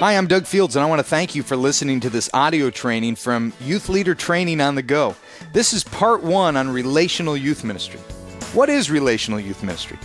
Hi, I'm Doug Fields, and I want to thank you for listening to this audio training from Youth Leader Training on the Go. This is part 1 on Relational Youth Ministry. What is Relational Youth Ministry?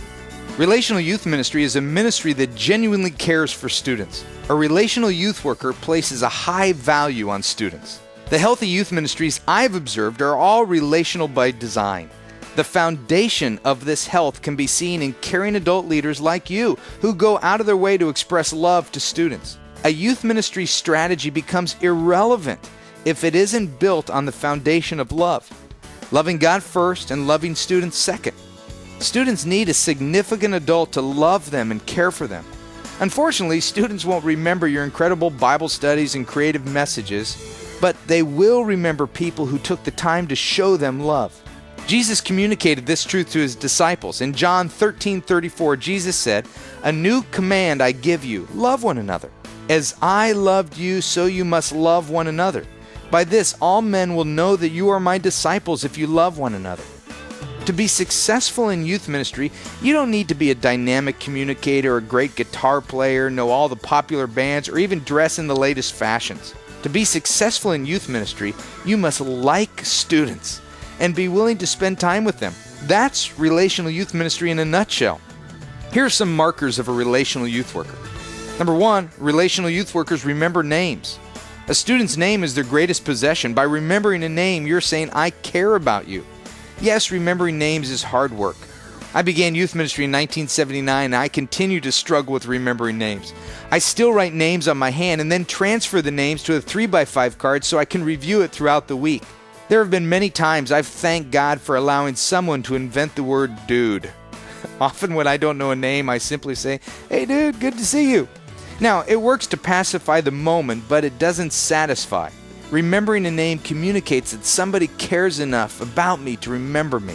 Relational Youth Ministry is a ministry that genuinely cares for students. A relational youth worker places a high value on students. The healthy youth ministries I've observed are all relational by design. The foundation of this health can be seen in caring adult leaders like you who go out of their way to express love to students. A youth ministry strategy becomes irrelevant if it isn't built on the foundation of love. Loving God first and loving students second. Students need a significant adult to love them and care for them. Unfortunately, students won't remember your incredible Bible studies and creative messages, but they will remember people who took the time to show them love. Jesus communicated this truth to his disciples. In John 13:34, Jesus said, "A new command I give you, love one another. As I loved you, so you must love one another. By this, all men will know that you are my disciples if you love one another." To be successful in youth ministry, you don't need to be a dynamic communicator, a great guitar player, know all the popular bands, or even dress in the latest fashions. To be successful in youth ministry, you must like students and be willing to spend time with them. That's relational youth ministry in a nutshell. Here are some markers of a relational youth worker. Number 1, relational youth workers remember names. A student's name is their greatest possession. By remembering a name, you're saying, "I care about you." Yes, remembering names is hard work. I began youth ministry in 1979, and I continue to struggle with remembering names. I still write names on my hand and then transfer the names to a 3x5 card so I can review it throughout the week. There have been many times I've thanked God for allowing someone to invent the word dude. Often when I don't know a name, I simply say, "Hey dude, good to see you." Now, it works to pacify the moment, but it doesn't satisfy. Remembering a name communicates that somebody cares enough about me to remember me.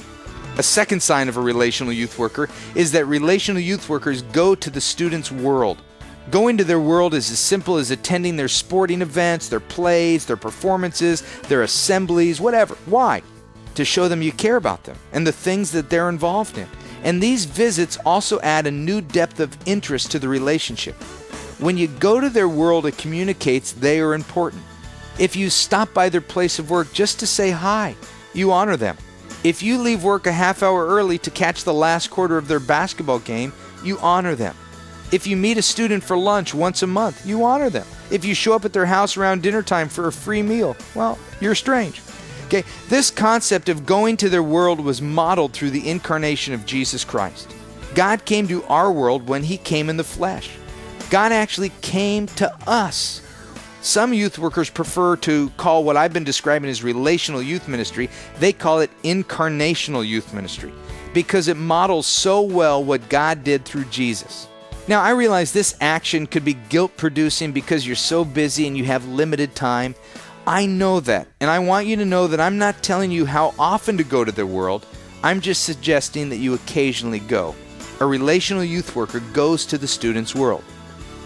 A second sign of a relational youth worker is that relational youth workers go to the student's world. Going to their world is as simple as attending their sporting events, their plays, their performances, their assemblies, whatever. Why? To show them you care about them and the things that they're involved in. And these visits also add a new depth of interest to the relationship. When you go to their world, it communicates they are important. If you stop by their place of work just to say hi, you honor them. If you leave work a half hour early to catch the last quarter of their basketball game, you honor them. If you meet a student for lunch once a month, you honor them. If you show up at their house around dinner time for a free meal, well, you're strange. Okay, this concept of going to their world was modeled through the incarnation of Jesus Christ. God came to our world when He came in the flesh. God actually came to us. Some youth workers prefer to call what I've been describing as relational youth ministry, they call it incarnational youth ministry, because it models so well what God did through Jesus. Now, I realize this action could be guilt-producing because you're so busy and you have limited time. I know that, and I want you to know that I'm not telling you how often to go to their world. I'm just suggesting that you occasionally go. A relational youth worker goes to the student's world.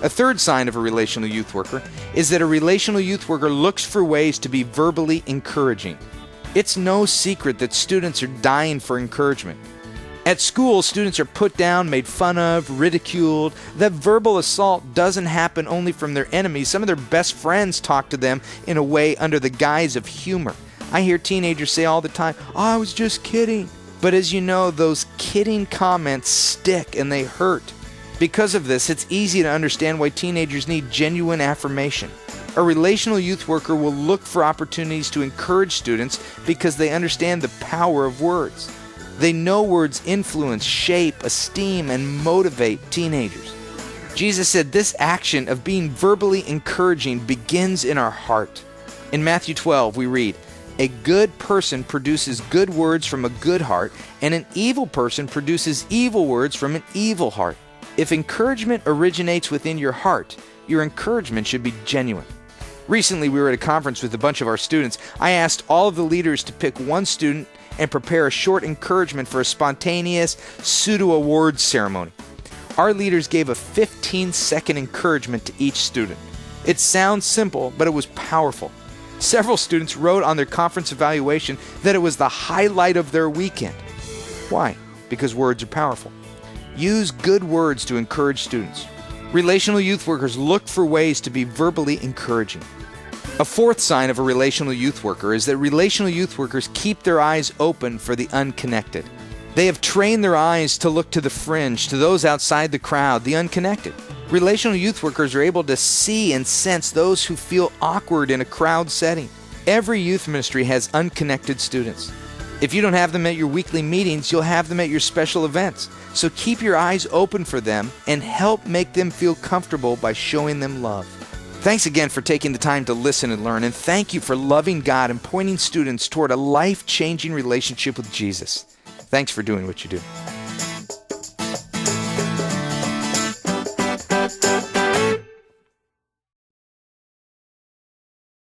A third sign of a relational youth worker is that a relational youth worker looks for ways to be verbally encouraging. It's no secret that students are dying for encouragement. At school, students are put down, made fun of, ridiculed. That verbal assault doesn't happen only from their enemies. Some of their best friends talk to them in a way under the guise of humor. I hear teenagers say all the time, "Oh, I was just kidding." But as you know, those kidding comments stick and they hurt. Because of this, it's easy to understand why teenagers need genuine affirmation. A relational youth worker will look for opportunities to encourage students because they understand the power of words. They know words influence, shape, esteem, and motivate teenagers. Jesus said this action of being verbally encouraging begins in our heart. In Matthew 12, we read, "A good person produces good words from a good heart, and an evil person produces evil words from an evil heart." If encouragement originates within your heart, your encouragement should be genuine. Recently, we were at a conference with a bunch of our students. I asked all of the leaders to pick one student and prepare a short encouragement for a spontaneous pseudo-awards ceremony. Our leaders gave a 15-second encouragement to each student. It sounds simple, but it was powerful. Several students wrote on their conference evaluation that it was the highlight of their weekend. Why? Because words are powerful. Use good words to encourage students. Relational youth workers look for ways to be verbally encouraging. A fourth sign of a relational youth worker is that relational youth workers keep their eyes open for the unconnected. They have trained their eyes to look to the fringe, to those outside the crowd, the unconnected. Relational youth workers are able to see and sense those who feel awkward in a crowd setting. Every youth ministry has unconnected students. If you don't have them at your weekly meetings, you'll have them at your special events. So keep your eyes open for them and help make them feel comfortable by showing them love. Thanks again for taking the time to listen and learn, and thank you for loving God and pointing students toward a life-changing relationship with Jesus. Thanks for doing what you do.